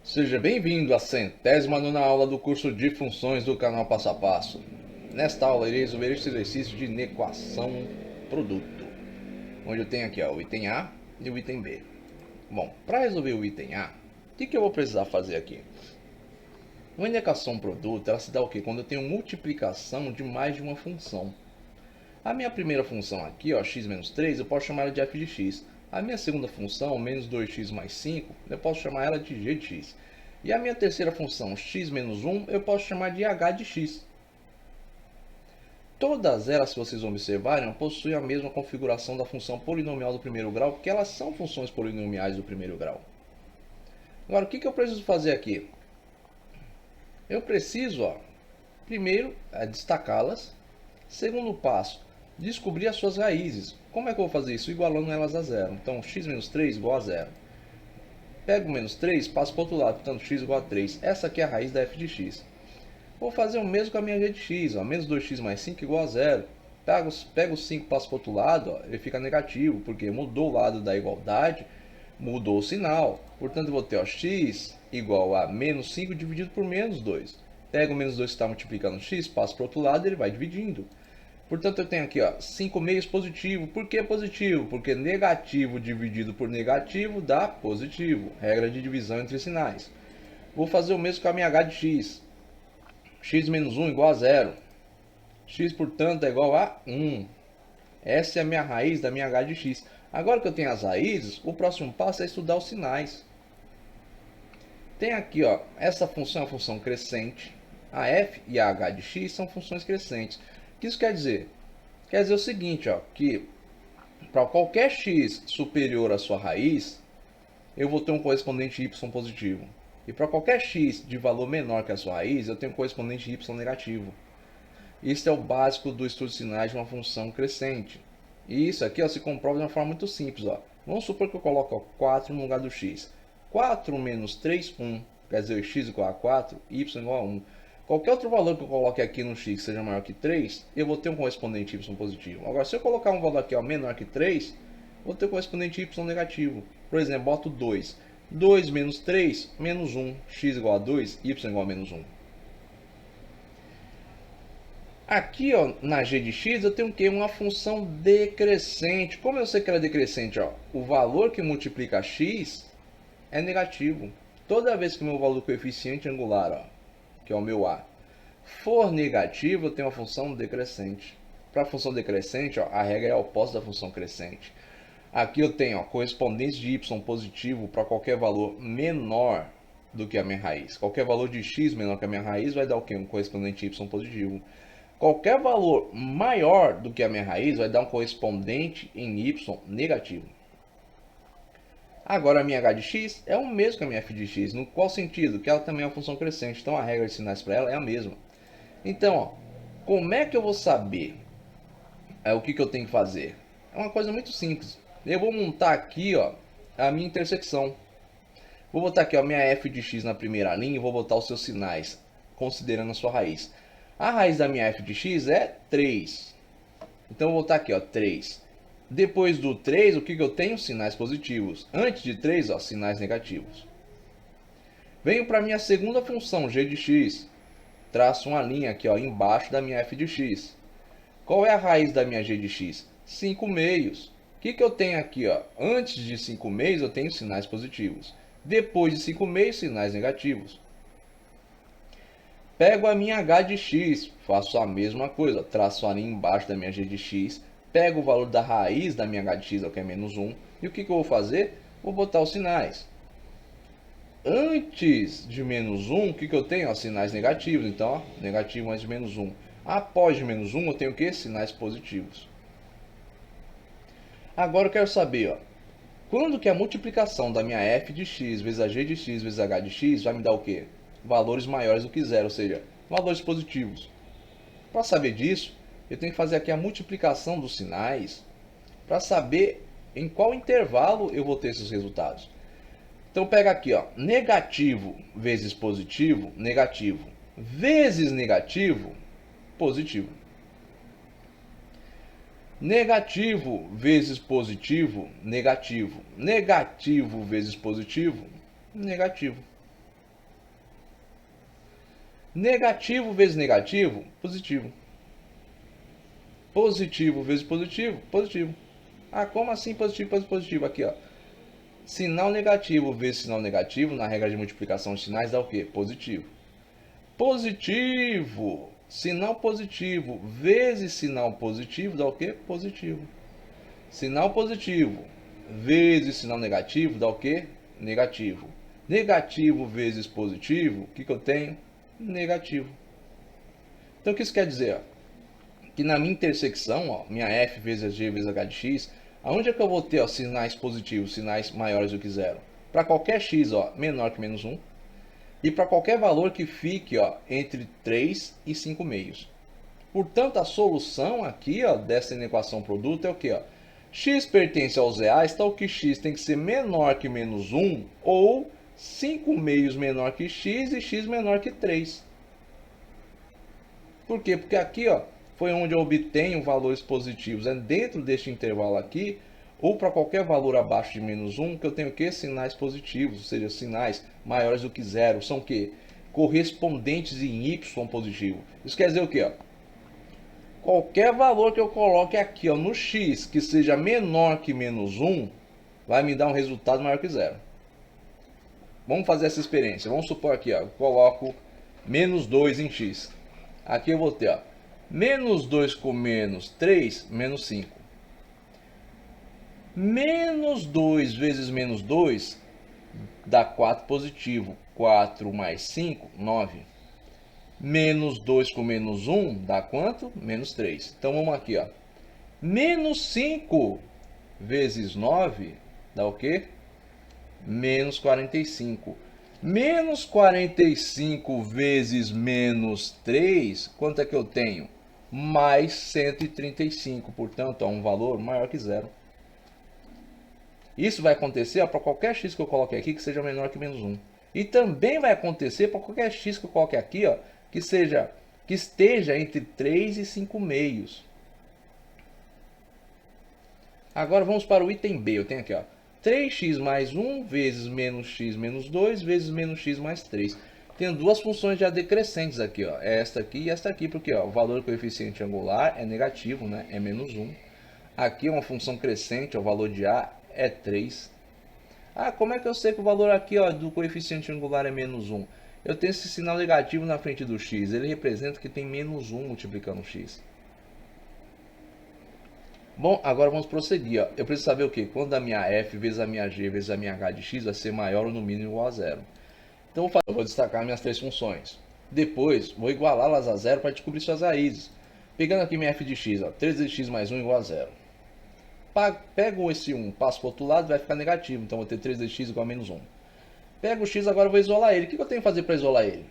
Seja bem-vindo à 109ª aula do curso de funções do canal Passo a Passo. Nesta aula irei resolver este exercício de inequação produto, onde eu tenho aqui o item A e o item B. Bom, para resolver o item A, o que eu vou precisar fazer aqui? Uma inequação produto, ela se dá o quê? Quando eu tenho multiplicação de mais de uma função. A minha primeira função aqui, x menos 3, eu posso chamar ela de f de x. A minha segunda função, menos 2x mais 5, eu posso chamar ela de g de x. E a minha terceira função, x menos 1, eu posso chamar de h de x. Todas elas, se vocês observarem, possuem a mesma configuração da função polinomial do primeiro grau, porque elas são funções polinomiais do primeiro grau. Agora, o que eu preciso fazer aqui? Eu preciso, primeiro, destacá-las. Segundo passo, descobrir as suas raízes. Como é que eu vou fazer isso? Igualando elas a zero. Então, x menos 3 igual a zero. Pego o menos 3, passo para o outro lado, portanto, x igual a 3. Essa aqui é a raiz da f de x. Vou fazer o mesmo com a minha g de x. Menos 2x mais 5 igual a zero. Pego o 5, passo para o outro lado, ele fica negativo, porque mudou o lado da igualdade, mudou o sinal. Portanto, eu vou ter x igual a menos 5 dividido por menos 2. Pego o menos 2 que está multiplicando x, passo para o outro lado, ele vai dividindo. Portanto, eu tenho aqui 5 meios positivo. Por que positivo? Porque negativo dividido por negativo dá positivo. Regra de divisão entre sinais. Vou fazer o mesmo com a minha h de x. X menos 1 igual a zero. X, portanto, é igual a 1. Essa é a minha raiz da minha h de x. Agora que eu tenho as raízes, o próximo passo é estudar os sinais. Tem aqui, essa função é uma função crescente. A f e a h de x são funções crescentes. O que isso quer dizer? Quer dizer o seguinte, que para qualquer x superior à sua raiz, eu vou ter um correspondente y positivo. E para qualquer x de valor menor que a sua raiz, eu tenho um correspondente y negativo. Isso é o básico do estudo de sinais de uma função crescente. E isso aqui se comprova de uma forma muito simples. Vamos supor que eu coloco 4 no lugar do x. 4 menos 3, 1. Quer dizer, x igual a 4, y igual a 1. Qualquer outro valor que eu coloque aqui no x seja maior que 3, eu vou ter um correspondente y positivo. Agora, se eu colocar um valor aqui menor que 3, vou ter um correspondente y negativo. Por exemplo, boto 2. 2 menos 3, menos 1. X igual a 2, y igual a menos 1. Aqui, na g de x, eu tenho o quê? Uma função decrescente. Como eu sei que ela é decrescente? O valor que multiplica x é negativo. Toda vez que o meu valor do coeficiente angular, que é o meu a, for negativo, eu tenho uma função decrescente. Para a função decrescente, a regra é a oposta da função crescente. Aqui eu tenho correspondente de y positivo para qualquer valor menor do que a minha raiz. Qualquer valor de x menor que a minha raiz vai dar o quê? Um correspondente y positivo. Qualquer valor maior do que a minha raiz vai dar um correspondente em y negativo. Agora a minha h de x é o mesmo que a minha f de x. No qual sentido? Que ela também é uma função crescente. Então a regra de sinais para ela é a mesma. Então, como é que eu vou saber o que eu tenho que fazer? É uma coisa muito simples. Eu vou montar aqui a minha intersecção. Vou botar aqui a minha f de x na primeira linha e vou botar os seus sinais, considerando a sua raiz. A raiz da minha f de x é 3. Então eu vou botar aqui 3. Depois do 3, o que eu tenho? Sinais positivos. Antes de 3, sinais negativos. Venho para a minha segunda função, g de x. Traço uma linha aqui embaixo da minha f de x. Qual é a raiz da minha g de x? 5 meios. O que eu tenho aqui? Antes de 5 meios, eu tenho sinais positivos. Depois de 5 meios, sinais negativos. Pego a minha h de x, faço a mesma coisa. Traço a linha embaixo da minha g de x. Pego o valor da raiz da minha h de x, que é menos 1. E o que eu vou fazer? Vou botar os sinais. Antes de menos 1, o que eu tenho? Sinais negativos. Então, negativo antes de menos 1. Após de menos 1, eu tenho o quê? Sinais positivos. Agora eu quero saber, quando que a multiplicação da minha f de x vezes a g de x vezes a h de x vai me dar o quê? Valores maiores do que zero, ou seja, valores positivos. Para saber disso, eu tenho que fazer aqui a multiplicação dos sinais para saber em qual intervalo eu vou ter esses resultados. Então pega aqui, negativo vezes positivo, negativo, vezes negativo, positivo. Negativo vezes positivo, negativo. Negativo vezes positivo, negativo. Negativo vezes negativo, positivo. Positivo vezes positivo, positivo. Ah, como assim positivo vezes positivo? Aqui, ó. Sinal negativo vezes sinal negativo, na regra de multiplicação de sinais, dá o quê? Positivo. Positivo. Sinal positivo vezes sinal positivo, dá o quê? Positivo. Sinal positivo vezes sinal negativo, dá o quê? Negativo. Negativo vezes positivo, o que eu tenho? Negativo. Então, o que isso quer dizer? Que na minha intersecção, ó, minha f vezes g vezes h de x, aonde é que eu vou ter, ó, sinais positivos, sinais maiores do que zero? Para qualquer x, ó, menor que menos 1, e para qualquer valor que fique, ó, entre 3 e 5 meios. Portanto, a solução aqui, ó, dessa equação produto é o que? X pertence aos reais, tal que x tem que ser menor que menos 1, ou 5 meios menor que x e x menor que 3. Por quê? Porque aqui, ó, foi onde eu obtenho valores positivos. É dentro deste intervalo aqui, ou para qualquer valor abaixo de menos 1, que eu tenho o quê? Sinais positivos, ou seja, sinais maiores do que zero. São o quê? Correspondentes em y positivo. Isso quer dizer o quê? Ó? Qualquer valor que eu coloque aqui, ó, no x, que seja menor que menos 1, vai me dar um resultado maior que zero. Vamos fazer essa experiência. Vamos supor aqui, ó, eu coloco menos 2 em x. Aqui eu vou ter, ó, menos 2 com menos 3, menos 5. Menos 2 vezes menos 2 dá 4 positivo. 4 mais 5, 9. Menos 2 com menos 1 dá quanto? Menos 3. Então vamos aqui, ó. Menos 5 vezes 9 dá o quê? Menos 45. Menos 45 vezes menos 3, quanto é que eu tenho? Mais 135, portanto, é um valor maior que zero. Isso vai acontecer para qualquer x que eu coloque aqui que seja menor que menos 1. E também vai acontecer para qualquer x que eu coloque aqui, ó, que esteja entre 3 e 5 meios. Agora vamos para o item B. Eu tenho aqui, ó, 3x mais 1 vezes menos x menos 2 vezes menos x mais 3. Tenho duas funções já decrescentes aqui, ó, esta aqui e esta aqui, porque ó, o valor do coeficiente angular é negativo, né, é menos 1. Aqui é uma função crescente, ó, o valor de A é 3. Ah, como é que eu sei que o valor aqui, ó, do coeficiente angular é menos 1? Eu tenho esse sinal negativo na frente do x, ele representa que tem menos 1 multiplicando o x. Bom, agora vamos prosseguir. Ó. Eu preciso saber o quê? Quando a minha f vezes a minha g vezes a minha h de x vai ser maior ou no mínimo igual a zero. Então eu vou destacar minhas três funções. Depois vou igualá-las a zero para descobrir suas raízes. Pegando aqui minha f de x, ó, 3 vezes x mais 1 igual a zero. Pego esse 1, passo para o outro lado, vai ficar negativo. Então vou ter 3 vezes x igual a menos 1. Pego o x, agora eu vou isolar ele. O que eu tenho que fazer para isolar ele?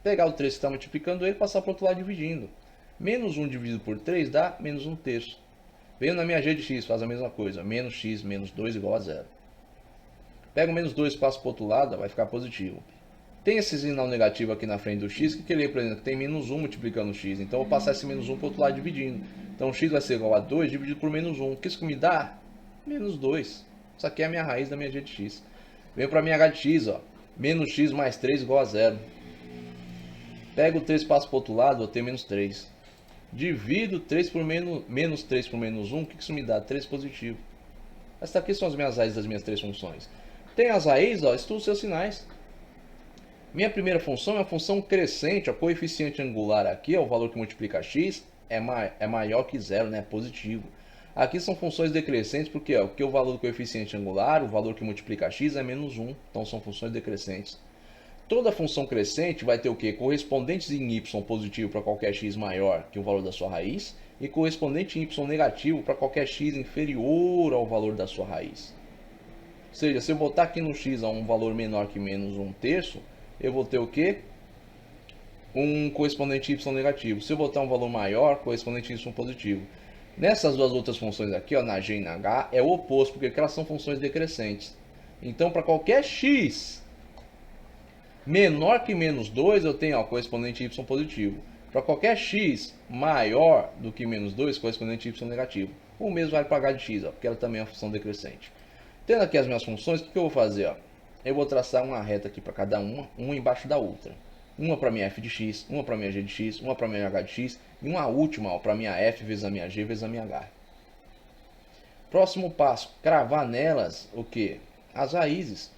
Pegar o 3 que está multiplicando ele e passar para o outro lado dividindo. Menos 1 dividido por 3 dá menos 1 terço. Venho na minha g de x, faz a mesma coisa. Menos x menos 2 igual a zero. Pego menos 2 e passo para o outro lado, vai ficar positivo. Tem esse sinal negativo aqui na frente do x, que ele representa? Tem menos 1 multiplicando o x. Então eu vou passar esse menos 1 para o outro lado dividindo. Então x vai ser igual a 2 dividido por menos 1. O que isso me dá? Menos 2. Isso aqui é a minha raiz da minha g de x. Venho para a minha h de x, ó. Menos x mais 3 igual a zero. Pego o 3 e passo para o outro lado, vou ter menos 3. Divido 3 por menos 3 por menos 1, o que isso me dá? 3 positivo. Essas aqui são as minhas raízes das minhas três funções. Tem as raízes, ó, estudo seus sinais. Minha primeira função é a função crescente, o coeficiente angular aqui, ó, o valor que multiplica x, é maior que zero, né? Positivo. Aqui são funções decrescentes, porque, ó, porque o valor do coeficiente angular, o valor que multiplica x, é menos 1. Então são funções decrescentes. Toda função crescente vai ter o quê? Correspondentes em y positivo para qualquer x maior que o valor da sua raiz e correspondente em y negativo para qualquer x inferior ao valor da sua raiz. Ou seja, se eu botar aqui no x a um valor menor que menos 1 terço, eu vou ter o quê? Um correspondente y negativo. Se eu botar um valor maior, correspondente y positivo. Nessas duas outras funções aqui, ó, na g e na h, é o oposto, porque elas são funções decrescentes. Então, para qualquer x menor que menos 2, eu tenho, ó, correspondente y positivo. Para qualquer x maior do que menos 2, correspondente y negativo. O mesmo vale para h de x, ó, porque ela também é uma função decrescente. Tendo aqui as minhas funções, o que eu vou fazer? Ó? Eu vou traçar uma reta aqui para cada uma embaixo da outra. uma para minha f de x, uma para minha g de x, uma para minha h de x e uma última para minha f vezes a minha g vezes a minha h. Próximo passo, cravar nelas o que? As raízes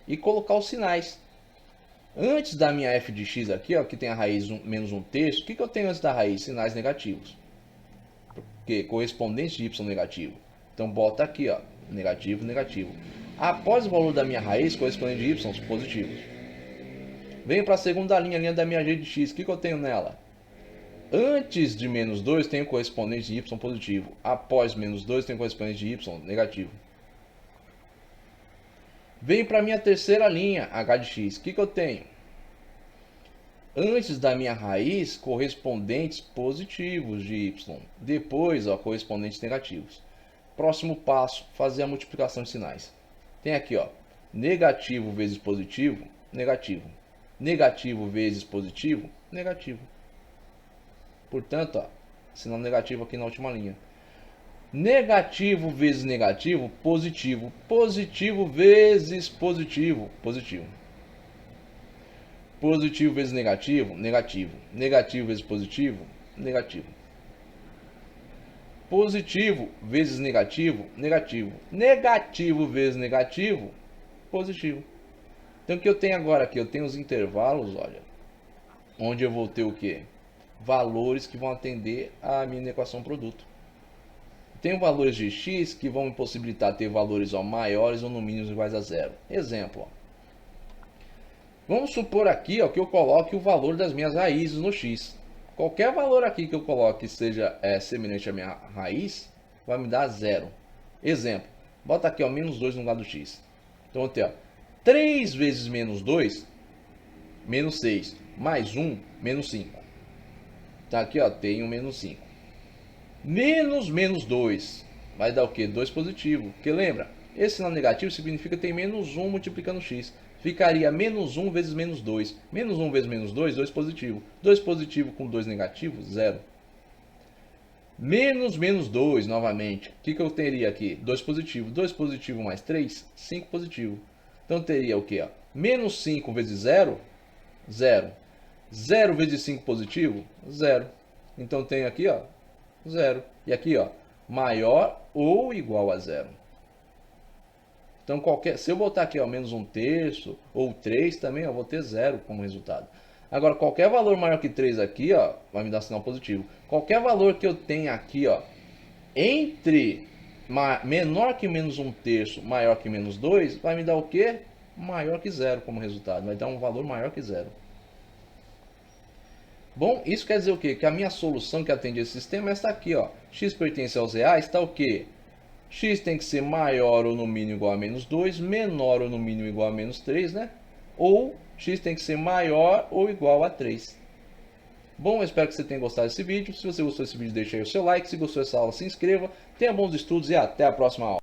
e colocar os sinais. Antes da minha f de x aqui, ó, que tem a raiz menos 1/3, o que eu tenho antes da raiz? Sinais negativos. Porque correspondente de y negativo. Então bota aqui, ó, negativo, negativo. Após o valor da minha raiz, correspondente de y, positivos. Venho para a segunda linha, a linha da minha g de x. O que eu tenho nela? Antes de menos 2, tenho correspondente de y positivo. Após menos 2, tenho correspondente de y negativo. Venho para a minha terceira linha, h de x. O que eu tenho? Antes da minha raiz, correspondentes positivos de y. Depois, ó, correspondentes negativos. Próximo passo, fazer a multiplicação de sinais. Tem aqui, ó, negativo vezes positivo, negativo. Negativo vezes positivo, negativo. Portanto, ó, sinal negativo aqui na última linha. Negativo vezes negativo, positivo. Positivo vezes positivo, positivo. Positivo vezes negativo, negativo. Negativo vezes positivo, negativo. Positivo vezes negativo, negativo. Negativo vezes negativo, positivo. Então o que eu tenho agora aqui? Eu tenho os intervalos, olha, onde eu vou ter o quê? Valores que vão atender à minha equação produto. Tenho valores de x que vão me possibilitar ter valores, ó, maiores ou no mínimo iguais a zero. Exemplo, ó. Vamos supor aqui, ó, que eu coloque o valor das minhas raízes no x. Qualquer valor aqui que eu coloque que seja semelhante à minha raiz, vai me dar zero. Exemplo, bota aqui, ó, menos 2 no lugar do x. Então eu tenho, ó, 3 vezes menos 2, menos 6, mais 1, menos 5. Tá aqui, ó, tenho menos 5. Menos menos 2 vai dar o que? 2 positivo. Porque lembra, esse sinal negativo significa que tem menos 1 multiplicando x. Ficaria menos 1 vezes menos 2. Menos 1 vezes menos 2, 2 positivo. 2 positivo com 2 negativo, 0. Menos menos 2 novamente. O que eu teria aqui? 2 positivo. 2 positivo mais 3, 5 positivo. Então teria o que? Ó? Menos 5 vezes 0, 0. 0 vezes 5 positivo, 0. Então tem aqui, ó, 0. E aqui, ó, maior ou igual a 0. Então, se eu botar aqui, ó, menos 1/3 ou 3 também, ó, vou ter 0 como resultado. Agora, qualquer valor maior que 3 aqui, ó, vai me dar sinal positivo. Qualquer valor que eu tenha aqui, ó, entre menor que menos 1/3, maior que menos 2, vai me dar o quê? Maior que 0 como resultado. Vai dar um valor maior que 0. Bom, isso quer dizer o quê? Que a minha solução que atende esse sistema é esta aqui, ó. X pertence aos reais, está o quê? X tem que ser maior ou no mínimo igual a menos 2, menor ou no mínimo igual a menos 3, né? Ou x tem que ser maior ou igual a 3. Bom, eu espero que você tenha gostado desse vídeo. Se você gostou desse vídeo, deixe aí o seu like. Se gostou dessa aula, se inscreva. Tenha bons estudos e até a próxima aula.